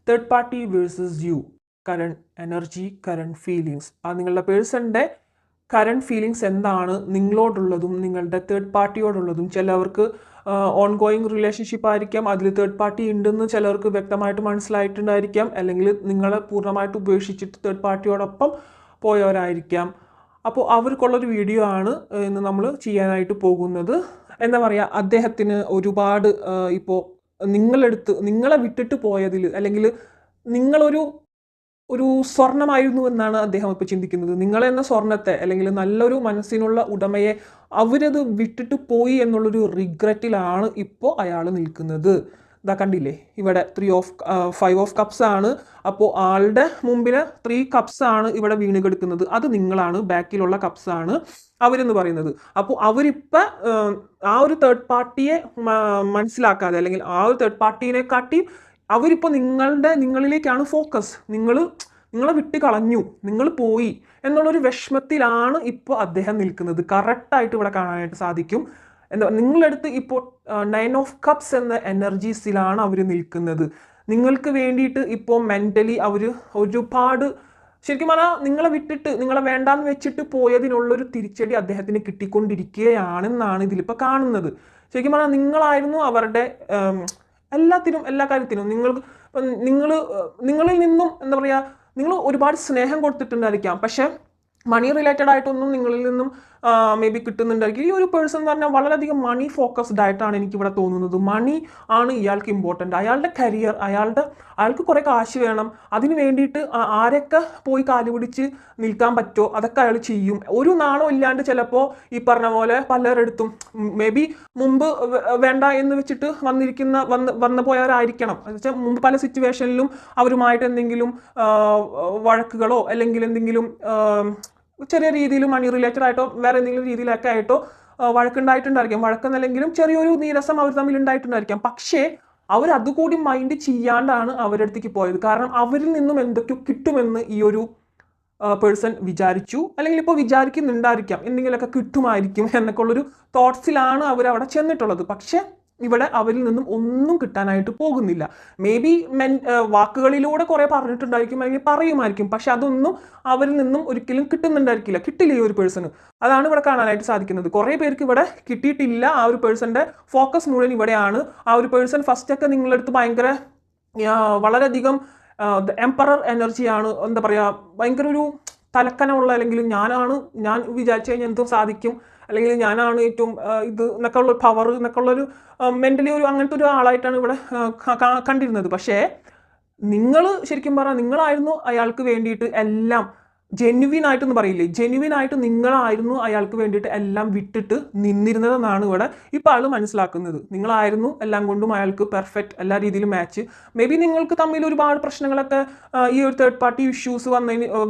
Third party versus you, current energy, current feelings. ആ നിങ്ങളുടെ പേഴ്സണിൻ്റെ current feelings എന്താണ് നിങ്ങളോടുള്ളതും നിങ്ങളുടെ തേർഡ് പാർട്ടിയോടുള്ളതും. ചിലവർക്ക് ഓൺഗോയിങ് റിലേഷൻഷിപ്പ് ആയിരിക്കാം, അതിൽ തേർഡ് പാർട്ടി ഉണ്ടെന്ന് ചിലർക്ക് വ്യക്തമായിട്ട് മനസ്സിലായിട്ടുണ്ടായിരിക്കാം, അല്ലെങ്കിൽ നിങ്ങളെ പൂർണ്ണമായിട്ട് ഉപേക്ഷിച്ചിട്ട് തേർഡ് പാർട്ടിയോടൊപ്പം പോയവരായിരിക്കാം. അപ്പോൾ അവർക്കുള്ളൊരു വീഡിയോ ആണ് ഇന്ന് നമ്മൾ ചെയ്യാനായിട്ട് പോകുന്നത്. എന്താ പറയുക, അദ്ദേഹത്തിന് ഒരുപാട് ഇപ്പോൾ നിങ്ങളെ വിട്ടിട്ട് പോയതിൽ, അല്ലെങ്കിൽ നിങ്ങളൊരു സ്വർണമായിരുന്നു എന്നാണ് അദ്ദേഹം ഇപ്പോൾ ചിന്തിക്കുന്നത്. നിങ്ങളെന്ന സ്വർണത്തെ, അല്ലെങ്കിൽ നല്ലൊരു മനസ്സിനുള്ള ഉടമയെ അവരത് വിട്ടിട്ട് പോയി എന്നുള്ളൊരു റിഗ്രറ്റിലാണ് ഇപ്പോൾ അയാൾ നിൽക്കുന്നത്. ഇതാ കണ്ടില്ലേ, ഇവിടെ 5 ഓഫ് കപ്സ് ആണ്. അപ്പോൾ ആളുടെ മുമ്പിൽ 3 കപ്സ് ആണ് ഇവിടെ വീണ് കിടക്കുന്നത്. അത് നിങ്ങളാണ്, ബാക്കിലുള്ള കപ്സ് ആണ് അവരെന്ന് പറയുന്നത്. അപ്പോൾ അവരിപ്പോൾ ആ ഒരു തേർഡ് പാർട്ടിയെ മനസ്സിലാക്കാതെ, അല്ലെങ്കിൽ ആ ഒരു തേർഡ് പാർട്ടീനെ കാട്ടി അവരിപ്പോൾ നിങ്ങളിലേക്കാണ് ഫോക്കസ്. നിങ്ങളെ വിട്ട് കളഞ്ഞു, നിങ്ങൾ പോയി എന്നുള്ളൊരു വിഷമത്തിലാണ് ഇപ്പോൾ അദ്ദേഹം നിൽക്കുന്നത്. കറക്റ്റായിട്ട് ഇവിടെ കാണാനായിട്ട് സാധിക്കും. നിങ്ങളടുത്ത് ഇപ്പോൾ 9 ഓഫ് കപ്സ് എന്ന എനർജീസിലാണ് അവർ നിൽക്കുന്നത്. നിങ്ങൾക്ക് വേണ്ടിയിട്ട് ഇപ്പോൾ മെൻ്റലി അവർ ഒരുപാട്, ശരിക്കും പറഞ്ഞാൽ നിങ്ങളെ വിട്ടിട്ട്, നിങ്ങളെ വേണ്ടാന്ന് വെച്ചിട്ട് പോയതിനുള്ളൊരു തിരിച്ചടി അദ്ദേഹത്തിന് കിട്ടിക്കൊണ്ടിരിക്കുകയാണെന്നാണ് ഇതിലിപ്പോൾ കാണുന്നത്. ശരിക്കും പറഞ്ഞാൽ നിങ്ങളായിരുന്നു അവരുടെ എല്ലാ കാര്യത്തിനും. നിങ്ങളിൽ നിന്നും എന്താ പറയുക, നിങ്ങൾ ഒരുപാട് സ്നേഹം കൊടുത്തിട്ടുണ്ടായിരിക്കാം, പക്ഷേ മണി റിലേറ്റഡ് ആയിട്ടൊന്നും നിങ്ങളിൽ നിന്നും മേ ബി കിട്ടുന്നുണ്ടായിരിക്കും. ഈ ഒരു പേഴ്സൺ എന്ന് പറഞ്ഞാൽ വളരെയധികം മണി ഫോക്കസ്ഡ് ആയിട്ടാണ് എനിക്കിവിടെ തോന്നുന്നത്. മണി ആണ് ഇയാൾക്ക് ഇമ്പോർട്ടൻ്റ്. അയാളുടെ കരിയർ, അയാൾക്ക് കുറേ കാശ് വേണം. അതിന് വേണ്ടിയിട്ട് ആരൊക്കെ പോയി കാല് പിടിച്ച് നിൽക്കാൻ പറ്റുമോ അതൊക്കെ അയാൾ ചെയ്യും. ഒരു നാണോ ഇല്ലാണ്ട് ചിലപ്പോൾ ഈ പറഞ്ഞ പോലെ പലരെടുത്തും മേ ബി മുമ്പ് വേണ്ട എന്ന് വെച്ചിട്ട് വന്നു പോയവരായിരിക്കണം. എന്നുവെച്ചാൽ മുമ്പ് പല സിറ്റുവേഷനിലും അവരുമായിട്ട് എന്തെങ്കിലും വഴക്കുകളോ അല്ലെങ്കിൽ എന്തെങ്കിലും ചെറിയ രീതിയിൽ മണി റിലേറ്റഡ് ആയിട്ടോ വേറെ എന്തെങ്കിലും രീതിയിലൊക്കെ ആയിട്ടോ വഴക്കുണ്ടായിട്ടുണ്ടായിരിക്കാം. വഴക്കെന്നല്ലെങ്കിലും ചെറിയൊരു നീരസം അവർ തമ്മിൽ ഉണ്ടായിട്ടുണ്ടായിരിക്കാം. പക്ഷേ അവർ അതുകൂടി മൈൻഡ് ചെയ്യാണ്ടാണ് അവരുടെ അടുത്തേക്ക് പോയത്. കാരണം അവരിൽ നിന്നും എന്തൊക്കെയോ കിട്ടുമെന്ന് ഈ ഒരു പേഴ്സൺ വിചാരിച്ചു, അല്ലെങ്കിൽ ഇപ്പോൾ വിചാരിക്കുന്നുണ്ടായിരിക്കാം എന്തെങ്കിലുമൊക്കെ കിട്ടുമായിരിക്കും എന്നൊക്കെ ഉള്ളൊരു തോട്ട്സിലാണ് അവർ അവിടെ ചെന്നിട്ടുള്ളത്. പക്ഷേ ഇവിടെ അവരിൽ നിന്നും ഒന്നും കിട്ടാനായിട്ട് പോകുന്നില്ല. മേ ബി വാക്കുകളിലൂടെ കുറേ പറഞ്ഞിട്ടുണ്ടായിരിക്കും, അല്ലെങ്കിൽ പറയുമായിരിക്കും, പക്ഷെ അതൊന്നും അവരിൽ നിന്നും ഒരിക്കലും കിട്ടില്ല ഈ ഒരു പേഴ്സണ്. അതാണ് ഇവിടെ കാണാനായിട്ട് സാധിക്കുന്നത്. കുറേ പേർക്ക് ഇവിടെ കിട്ടിയിട്ടില്ല. ആ ഒരു പേഴ്സൻ്റെ ഫോക്കസ് മുഴുവൻ ഇവിടെയാണ്. ആ ഒരു പേഴ്സൺ ഫസ്റ്റൊക്കെ നിങ്ങളടുത്ത് വളരെയധികം എംപറർ എനർജിയാണ്. എന്താ പറയുക, ഭയങ്കര ഒരു തലക്കനമുള്ള, അല്ലെങ്കിൽ ഞാൻ വിചാരിച്ചു കഴിഞ്ഞാൽ എന്തും സാധിക്കും, അല്ലെങ്കിൽ ഞാനാണ് ഏറ്റവും ഇത് എന്നൊക്കെ ഉള്ള പവർ എന്നൊക്കെ ഉള്ളൊരു മെൻ്റലി അങ്ങനത്തെ ഒരു ആളായിട്ടാണ് ഇവിടെ കണ്ടിരുന്നത്. പക്ഷേ നിങ്ങൾ ശരിക്കും പറഞ്ഞാൽ നിങ്ങളായിരുന്നു അയാൾക്ക് വേണ്ടിയിട്ട് എല്ലാം ജെന്യുവിൻ ആയിട്ടെന്ന് പറയില്ലേ, ജെന്യുവിൻ ആയിട്ട് നിങ്ങളായിരുന്നു അയാൾക്ക് വേണ്ടിയിട്ട് എല്ലാം വിട്ടിട്ട് നിന്നിരുന്നതെന്നാണ് ഇവിടെ ഇപ്പോൾ ആൾ മനസ്സിലാക്കുന്നത്. നിങ്ങളായിരുന്നു എല്ലാം കൊണ്ടും അയാൾക്ക് പെർഫെക്റ്റ്, എല്ലാ രീതിയിലും മാച്ച്. മേ ബി നിങ്ങൾക്ക് തമ്മിൽ ഒരുപാട് പ്രശ്നങ്ങളൊക്കെ ഈ ഒരു തേർഡ് പാർട്ടി ഇഷ്യൂസ്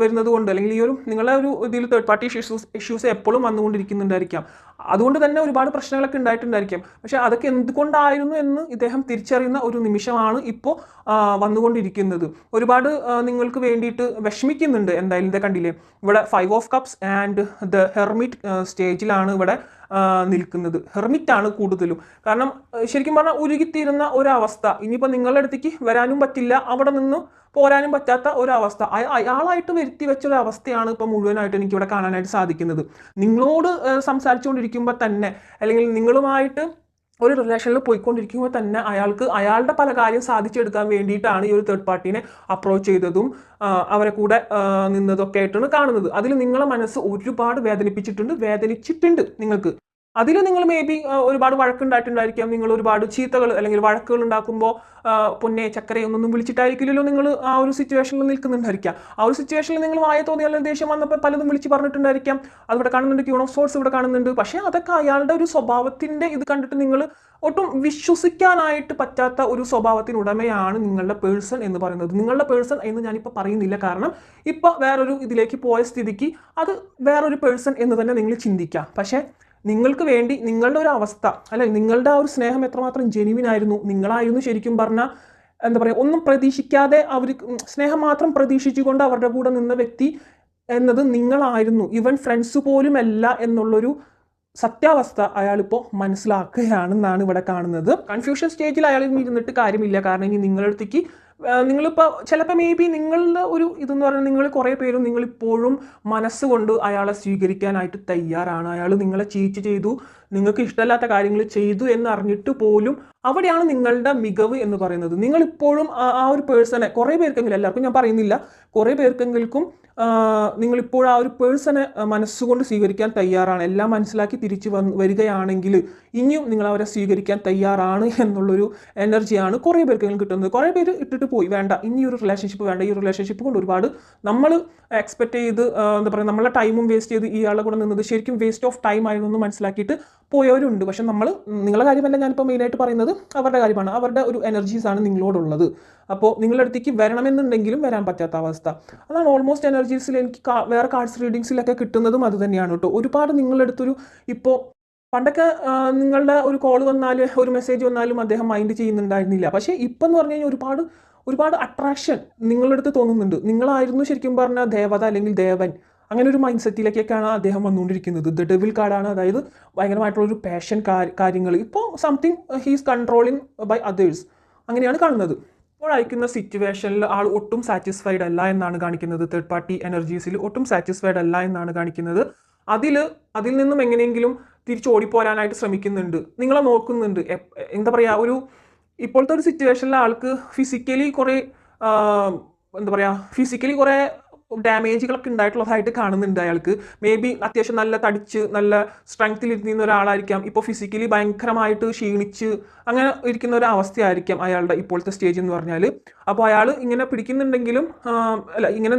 വരുന്നത് കൊണ്ട്, അല്ലെങ്കിൽ ഈ ഒരു നിങ്ങളെ ഒരു ഇതിൽ തേർഡ് പാർട്ടി ഇഷ്യൂസ് എപ്പോഴും വന്നുകൊണ്ടിരിക്കുന്നുണ്ടായിരിക്കാം. അതുകൊണ്ട് തന്നെ ഒരുപാട് പ്രശ്നങ്ങളൊക്കെ ഉണ്ടായിട്ടുണ്ടായിരിക്കാം. പക്ഷേ അതൊക്കെ എന്തുകൊണ്ടായിരുന്നു എന്ന് ഇദ്ദേഹം തിരിച്ചറിയുന്ന ഒരു നിമിഷമാണ് ഇപ്പോൾ വന്നുകൊണ്ടിരിക്കുന്നത്. ഒരുപാട് നിങ്ങൾക്ക് വേണ്ടിയിട്ട് വിഷമിക്കുന്നുണ്ട്. എന്തായാലും ഇത് കണ്ടില്ലേ, ഇവിടെ 5 of cups and the hermit സ്റ്റേജിലാണ് ഇവിടെ നിൽക്കുന്നത്. ഹെർമിറ്റാണ് കൂടുതലും. കാരണം ശരിക്കും പറഞ്ഞാൽ ഉരുകിത്തീരുന്ന ഒരവസ്ഥ. ഇനിയിപ്പോൾ നിങ്ങളുടെ അടുത്തേക്ക് വരാനും പറ്റില്ല, അവിടെ നിന്ന് പോരാനും പറ്റാത്ത ഒരവസ്ഥ. അയാളായിട്ട് വരുത്തി വെച്ചൊരവസ്ഥയാണ് ഇപ്പോൾ മുഴുവനായിട്ട് എനിക്കിവിടെ കാണാനായിട്ട് സാധിക്കുന്നത്. നിങ്ങളോട് സംസാരിച്ചുകൊണ്ടിരിക്കുമ്പോൾ തന്നെ, അല്ലെങ്കിൽ നിങ്ങളുമായിട്ട് ഒരു റിലേഷനിൽ പോയിക്കൊണ്ടിരിക്കുമ്പോൾ തന്നെ അയാളുടെ പല കാര്യം സാധിച്ചെടുക്കാൻ വേണ്ടിയിട്ടാണ് ഈ ഒരു തേർഡ് പാർട്ടീനെ അപ്രോച്ച് ചെയ്തതും അവരെ കൂടെ നിന്നതൊക്കെ ആയിട്ടാണ് കാണുന്നത്. അതിൽ നിങ്ങളെ മനസ്സ് ഒരുപാട് വേദനിച്ചിട്ടുണ്ട് നിങ്ങൾക്ക്. അതിൽ നിങ്ങൾ മേ ബി ഒരുപാട് വഴക്കുണ്ടായിട്ടുണ്ടായിരിക്കാം. നിങ്ങൾ ഒരുപാട് ചീത്തകൾ അല്ലെങ്കിൽ വഴക്കുകൾ ഉണ്ടാക്കുമ്പോൾ പൊന്നെ ചക്കരയൊന്നും വിളിച്ചിട്ടായിരിക്കില്ലല്ലോ നിങ്ങൾ ആ ഒരു സിറ്റുവേഷനിൽ നിൽക്കുന്നുണ്ടായിരിക്കാം. ആ ഒരു സിറ്റുവേഷനിൽ നിങ്ങൾ വായ തോന്നിയാൽ ദേഷ്യം വന്നപ്പോൾ പലതും വിളിച്ച് പറഞ്ഞിട്ടുണ്ടായിരിക്കാം. അതിവിടെ കാണുന്നുണ്ട്, ക്യൂൺ ഓഫ് സോർട്സ് ഇവിടെ കാണുന്നുണ്ട്. പക്ഷേ അതൊക്കെ അയാളുടെ ഒരു സ്വഭാവത്തിൻ്റെ ഇത് കണ്ടിട്ട് നിങ്ങൾ ഒട്ടും വിശ്വസിക്കാനായിട്ട് പറ്റാത്ത ഒരു സ്വഭാവത്തിനുടമയാണ് നിങ്ങളുടെ പേഴ്സൺ എന്ന് പറയുന്നത്. നിങ്ങളുടെ പേഴ്സൺ എന്ന് ഞാനിപ്പോൾ പറയുന്നില്ല, കാരണം ഇപ്പോൾ വേറൊരു ഇതിലേക്ക് പോയ സ്ഥിതിക്ക് അത് വേറൊരു പേഴ്സൺ എന്ന് തന്നെ നിങ്ങൾ ചിന്തിക്കാം. പക്ഷേ നിങ്ങൾക്ക് വേണ്ടി നിങ്ങളുടെ ഒരു അവസ്ഥ, അല്ലെ, നിങ്ങളുടെ ആ ഒരു സ്നേഹം എത്രമാത്രം ജെന്യുവിൻ ആയിരുന്നു. നിങ്ങളായിരുന്നു ശരിക്കും പറഞ്ഞാൽ എന്താ പറയുക, ഒന്നും പ്രതീക്ഷിക്കാതെ സ്നേഹം മാത്രം പ്രതീക്ഷിച്ചുകൊണ്ട് അവരുടെ കൂടെ നിന്ന വ്യക്തി എന്നത് നിങ്ങളായിരുന്നു. ഈവൻ ഫ്രണ്ട്സ് പോലുമല്ല എന്നുള്ളൊരു സത്യാവസ്ഥ അയാളിപ്പോൾ മനസ്സിലാക്കുകയാണെന്നാണ് ഇവിടെ കാണുന്നത്. കൺഫ്യൂഷൻ സ്റ്റേജിൽ അയാൾ ഇരുന്നിട്ട് കാര്യമില്ല. കാരണം ഇനി നിങ്ങളുടെ അടുത്തേക്ക് നിങ്ങളിപ്പോൾ ചിലപ്പോൾ മേ ബി നിങ്ങളുടെ ഒരു ഇതെന്ന് പറയുന്നത് നിങ്ങൾ കുറേ പേരും നിങ്ങളിപ്പോഴും മനസ്സുകൊണ്ട് അയാളെ സ്വീകരിക്കാനായിട്ട് തയ്യാറാണ്. അയാൾ നിങ്ങളെ ചീറ്റ് ചെയ്തു, നിങ്ങൾക്ക് ഇഷ്ടമല്ലാത്ത കാര്യങ്ങൾ ചെയ്തു എന്ന് അറിഞ്ഞിട്ട് പോലും അവിടെയാണ് നിങ്ങളുടെ മികവ് എന്ന് പറയുന്നത്. നിങ്ങളിപ്പോഴും ആ ഒരു പേഴ്സണെ, കുറേ പേർക്കെങ്കിലും, എല്ലാവർക്കും ഞാൻ പറയുന്നില്ല, കുറേ പേർക്കെങ്കിലും നിങ്ങളിപ്പോഴും ആ ഒരു പേഴ്സണെ മനസ്സുകൊണ്ട് സ്വീകരിക്കാൻ തയ്യാറാണ്. എല്ലാം മനസ്സിലാക്കി തിരിച്ചു വരികയാണെങ്കിൽ ഇനിയും നിങ്ങൾ അവരെ സ്വീകരിക്കാൻ തയ്യാറാണ് എന്നുള്ളൊരു എനർജിയാണ് കുറേ പേർക്കെങ്കിലും കിട്ടുന്നത്. കുറേ പേര് ഇട്ടിട്ട് പോയി, വേണ്ട ഇനി ഒരു റിലേഷൻഷിപ്പ് വേണ്ട, ഈ ഒരു റിലേഷൻഷിപ്പ് കൊണ്ട് ഒരുപാട് നമ്മൾ എക്സ്പെക്ട് ചെയ്ത് എന്താ പറയുക, നമ്മളെ ടൈമും വേസ്റ്റ് ചെയ്ത് ഇയാളുടെ കൂടെ നിന്നത് ശരിക്കും വേസ്റ്റ് ഓഫ് ടൈം ആയിരുന്നു മനസ്സിലാക്കിയിട്ട് പോയവരുണ്ട്. പക്ഷെ നിങ്ങളുടെ കാര്യമല്ല ഞാനിപ്പോൾ മെയിനായിട്ട് പറയുന്നത്, അവരുടെ കാര്യമാണ്. അവരുടെ ഒരു എനർജീസാണ് നിങ്ങളോടുള്ളത്. അപ്പോൾ നിങ്ങളുടെ അടുത്തേക്ക് വരണമെന്നുണ്ടെങ്കിലും വരാൻ പറ്റാത്ത അവസ്ഥ. അതാണ് ഓൾമോസ്റ്റ് എനർജീസിൽ എനിക്ക് വേറെ കാർഡ്സ് റീഡിങ്സിലൊക്കെ കിട്ടുന്നതും അത് തന്നെയാണ് കേട്ടോ. ഒരുപാട് നിങ്ങളുടെ അടുത്തൊരു, ഇപ്പോൾ പണ്ടൊക്കെ നിങ്ങളുടെ ഒരു കോൾ വന്നാൽ, ഒരു മെസ്സേജ് വന്നാലും അദ്ദേഹം മൈൻഡ് ചെയ്യുന്നുണ്ടായിരുന്നില്ല. പക്ഷേ ഇപ്പം എന്ന് പറഞ്ഞു കഴിഞ്ഞാൽ ഒരുപാട് അട്രാക്ഷൻ നിങ്ങളുടെ അടുത്ത് തോന്നുന്നുണ്ട്. നിങ്ങളായിരുന്നു ശരിക്കും പറഞ്ഞാൽ ദേവത അല്ലെങ്കിൽ ദേവൻ, അങ്ങനെ ഒരു മൈൻഡ് സെറ്റിലേക്കൊക്കെയാണ് അദ്ദേഹം വന്നുകൊണ്ടിരിക്കുന്നത്. ദ ഡെവിൽ കാർഡാണ്, അതായത് ഭയങ്കരമായിട്ടുള്ളൊരു പാഷൻ കാര്യങ്ങൾ. ഇപ്പോൾ something he's controlling by others, അങ്ങനെയാണ് കാണുന്നത്. ഇപ്പോൾ അയക്കുന്ന സിറ്റുവേഷനിൽ ആൾ ഒട്ടും സാറ്റിസ്ഫൈഡ് അല്ല എന്നാണ് കാണിക്കുന്നത്. തേർഡ് പാർട്ടി എനർജീസിൽ ഒട്ടും സാറ്റിസ്ഫൈഡ് അല്ല എന്നാണ് കാണിക്കുന്നത്. അതിൽ നിന്നും എങ്ങനെയെങ്കിലും തിരിച്ചോടിപ്പോരാനായിട്ട് ശ്രമിക്കുന്നുണ്ട്, നിങ്ങളെ നോക്കുന്നുണ്ട്. എന്താ പറയുക, ഇപ്പോഴത്തെ ഒരു സിറ്റുവേഷനിൽ ആൾക്ക് ഫിസിക്കലി കുറേ ഡാമേജുകളൊക്കെ ഉണ്ടായിട്ടുള്ളതായിട്ട് കാണുന്നുണ്ട്. അയാൾക്ക് മേ ബി അത്യാവശ്യം നല്ല തടിച്ച് നല്ല സ്ട്രെങ്ത്തിലിരിക്കുന്ന ഒരാളായിരിക്കാം, ഇപ്പോൾ ഫിസിക്കലി ഭയങ്കരമായിട്ട് ക്ഷീണിച്ച് അങ്ങനെ ഇരിക്കുന്ന ഒരു അവസ്ഥയായിരിക്കാം അയാളുടെ ഇപ്പോഴത്തെ സ്റ്റേജ് എന്ന് പറഞ്ഞാൽ. അപ്പോൾ അയാൾ ഇങ്ങനെ പിടിക്കുന്നുണ്ടെങ്കിലും ഇങ്ങനെ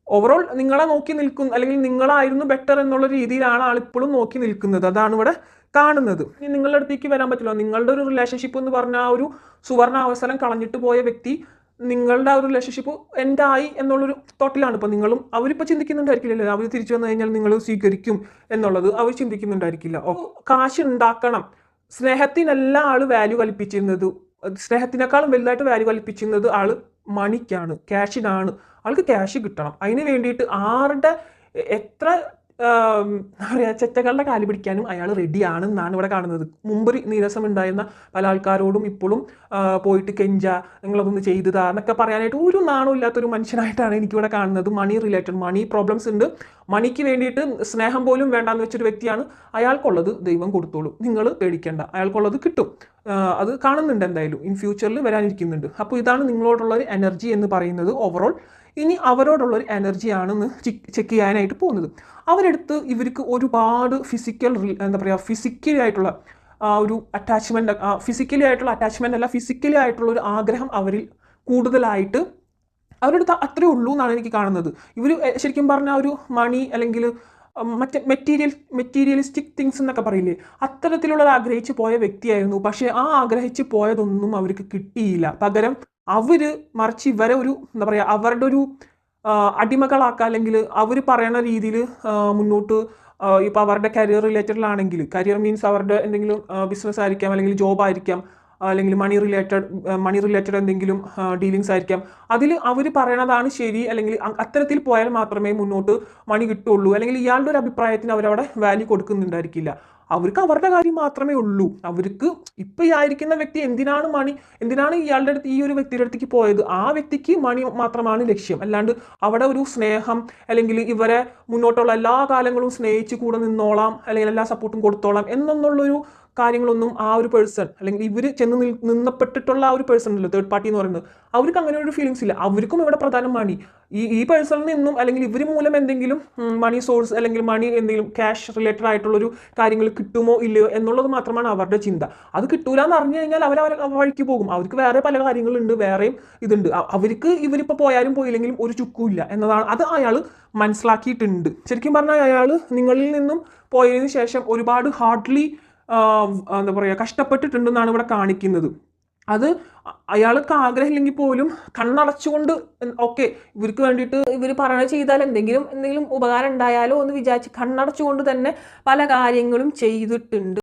ഓവറോൾ നിങ്ങളെ നോക്കി നിൽക്കും, അല്ലെങ്കിൽ നിങ്ങളായിരുന്നു ബെറ്റർ എന്നുള്ള രീതിയിലാണ് ആളിപ്പോഴും നോക്കി നിൽക്കുന്നത്. അതാണ് ഇവിടെ കാണുന്നത്. ഇനി നിങ്ങളുടെ അടുത്തേക്ക് വരാൻ പറ്റില്ല. നിങ്ങളുടെ ഒരു റിലേഷൻഷിപ്പ് എന്ന് പറഞ്ഞാൽ ആ ഒരു സുവർണ അവസരം കളഞ്ഞിട്ട് പോയ വ്യക്തി നിങ്ങളുടെ ആ ഒരു റിലേഷൻഷിപ്പ് എൻഡായി എന്നുള്ളൊരു തോട്ടിലാണ് ഇപ്പോൾ നിങ്ങളും. അവരിപ്പോൾ ചിന്തിക്കുന്നുണ്ടായിരിക്കില്ലല്ലോ, അവർ തിരിച്ചു വന്നു കഴിഞ്ഞാൽ നിങ്ങൾ സ്വീകരിക്കും എന്നുള്ളത് അവർ ചിന്തിക്കുന്നുണ്ടായിരിക്കില്ല. കാശ് ഉണ്ടാക്കണം, സ്നേഹത്തിനല്ല ആൾ വാല്യൂ കൽപ്പിച്ചിരുന്നത്, സ്നേഹത്തിനേക്കാളും വലുതായിട്ട് വാല്യൂ കൽപ്പിച്ചിരുന്നത് ആൾ മണിക്കാണ്, ക്യാഷിനാണ്. ആൾക്ക് ക്യാഷ് കിട്ടണം. അതിന് വേണ്ടിയിട്ട് എത്ര പറയുക, ചെറ്റകളുടെ കാല് പിടിക്കാനും അയാൾ റെഡിയാണെന്നാണ് ഇവിടെ കാണുന്നത്. മുമ്പ് നീരസം ഉണ്ടായിരുന്ന പല ആൾക്കാരോടും ഇപ്പോഴും പോയിട്ട് നിങ്ങളതൊന്ന് ചെയ്തതാ എന്നൊക്കെ പറയാനായിട്ട് ഒരു നാണവും ഇല്ലാത്തൊരു മനുഷ്യനായിട്ടാണ് എനിക്കിവിടെ കാണുന്നത്. മണി പ്രോബ്ലംസ് ഉണ്ട്. മണിക്ക് വേണ്ടിയിട്ട് സ്നേഹം പോലും വേണ്ടാന്ന് വെച്ചൊരു വ്യക്തിയാണ്. അയാൾക്കുള്ളത് ദൈവം കൊടുത്തോളും, നിങ്ങൾ പേടിക്കേണ്ട, അയാൾക്കുള്ളത് കിട്ടും. അത് കാണുന്നുണ്ട്, എന്തായാലും ഇൻ ഫ്യൂച്ചറിൽ വരാനിരിക്കുന്നുണ്ട്. അപ്പോൾ ഇതാണ് നിങ്ങളോടുള്ള ഒരു എനർജി എന്ന് പറയുന്നത് ഓവറോൾ. ഇനി അവരോടുള്ളൊരു എനർജിയാണെന്ന് ചെക്ക് ചെയ്യാനായിട്ട് പോകുന്നത്. അവരെടുത്ത് ഇവർക്ക് ഒരുപാട് ഫിസിക്കലി ആയിട്ടുള്ള ഒരു അറ്റാച്ച്മെൻറ്റ്, ഫിസിക്കലി ആയിട്ടുള്ള ഒരു ആഗ്രഹം അവരിൽ കൂടുതലായിട്ട് അവരുടെ അത്രേ ഉള്ളൂ എന്നാണ് എനിക്ക് കാണുന്നത്. ഇവർ ശരിക്കും പറഞ്ഞാൽ ഒരു മണി അല്ലെങ്കിൽ മറ്റേ മെറ്റീരിയലിസ്റ്റിക് തിങ്സ് എന്നൊക്കെ പറയില്ലേ, അത്തരത്തിലുള്ള ആഗ്രഹിച്ച് പോയ വ്യക്തിയായിരുന്നു. പക്ഷേ ആ ആഗ്രഹിച്ച് പോയതൊന്നും അവർക്ക് കിട്ടിയില്ല. പകരം മറിച്ച് ഇവരെ അവരുടെ ഒരു അടിമകളാക്കുക, അല്ലെങ്കിൽ അവർ പറയുന്ന രീതിയിൽ മുന്നോട്ട്, ഇപ്പോൾ അവരുടെ കരിയർ റിലേറ്റഡിലാണെങ്കിൽ, കരിയർ മീൻസ് അവരുടെ എന്തെങ്കിലും ബിസിനസ് ആയിരിക്കാം, അല്ലെങ്കിൽ ജോബ് ആയിരിക്കാം, അല്ലെങ്കിൽ മണി റിലേറ്റഡ് എന്തെങ്കിലും ഡീലിങ്സ് ആയിരിക്കാം. അതിൽ അവർ പറയണതാണ് ശരി, അല്ലെങ്കിൽ അത്തരത്തിൽ പോയാൽ മാത്രമേ മുന്നോട്ട് മണി കിട്ടുള്ളൂ, അല്ലെങ്കിൽ ഇയാളുടെ ഒരു അഭിപ്രായത്തിന് അവരവിടെ വാല്യൂ കൊടുക്കുന്നുണ്ടായിരിക്കില്ല. അവർക്ക് അവരുടെ കാര്യം മാത്രമേ ഉള്ളൂ. അവർക്ക് ഇപ്പോൾ ഈ ആയിരിക്കുന്ന വ്യക്തി എന്തിനാണ് ഇയാളുടെ അടുത്ത്, ഈ ഒരു വ്യക്തിയുടെ അടുത്തേക്ക് പോയത്, ആ വ്യക്തിക്ക് മണി മാത്രമാണ് ലക്ഷ്യം. അല്ലാണ്ട് അവിടെ ഒരു സ്നേഹം, അല്ലെങ്കിൽ ഇവരെ മുന്നോട്ടുള്ള എല്ലാ കാലങ്ങളും സ്നേഹിച്ച് കൂടെ നിന്നോളാം, അല്ലെങ്കിൽ എല്ലാ സപ്പോർട്ടും കൊടുത്തോളാം എന്നുള്ളൊരു കാര്യങ്ങളൊന്നും ആ ഒരു പേഴ്സൺ, അല്ലെങ്കിൽ ഇവർ നിന്നപ്പെട്ടിട്ടുള്ള ആ ഒരു പേഴ്സൺ ഉണ്ടല്ലോ, തേർഡ് പാർട്ടി എന്ന് പറയുന്നത്, അവർക്ക് അങ്ങനെ ഒരു ഫീലിങ്സ് ഇല്ല. അവർക്കും ഇവിടെ പ്രധാനം മണി. ഈ പേഴ്സണിൽ നിന്നും, അല്ലെങ്കിൽ ഇവർ മൂലം എന്തെങ്കിലും മണി സോഴ്സ്, അല്ലെങ്കിൽ മണി എന്തെങ്കിലും ക്യാഷ് റിലേറ്റഡ് ആയിട്ടുള്ളൊരു കാര്യങ്ങൾ കിട്ടുമോ ഇല്ലയോ എന്നുള്ളത് മാത്രമാണ് അവരുടെ ചിന്ത. അത് കിട്ടൂല എന്ന് അറിഞ്ഞു കഴിഞ്ഞാൽ അവർ വഴിക്ക് പോകും. അവർക്ക് വേറെ പല കാര്യങ്ങളുണ്ട്, വേറെയും ഇതുണ്ട്. അവർക്ക് ഇവരിപ്പോൾ പോയാലും പോയില്ലെങ്കിലും ഒരു ചുക്കും ഇല്ല എന്നതാണ്. അത് അയാൾ മനസ്സിലാക്കിയിട്ടുണ്ട്. ശരിക്കും പറഞ്ഞാൽ അയാൾ നിങ്ങളിൽ നിന്നും പോയതിനു ശേഷം ഒരുപാട് ഹാർഡ്ലി കഷ്ടപ്പെട്ടിട്ടുണ്ടെന്നാണ് ഇവിടെ കാണിക്കുന്നത്. അത് അയാൾക്ക് ആഗ്രഹമില്ലെങ്കിൽ പോലും കണ്ണടച്ചുകൊണ്ട് ഓക്കെ ഇവർക്ക് വേണ്ടിയിട്ട് ഇവർ പറയണ ചെയ്താൽ എന്തെങ്കിലും ഉപകാരം ഉണ്ടായാലോ എന്ന് വിചാരിച്ച് കണ്ണടച്ചുകൊണ്ട് തന്നെ പല കാര്യങ്ങളും ചെയ്തിട്ടുണ്ട്.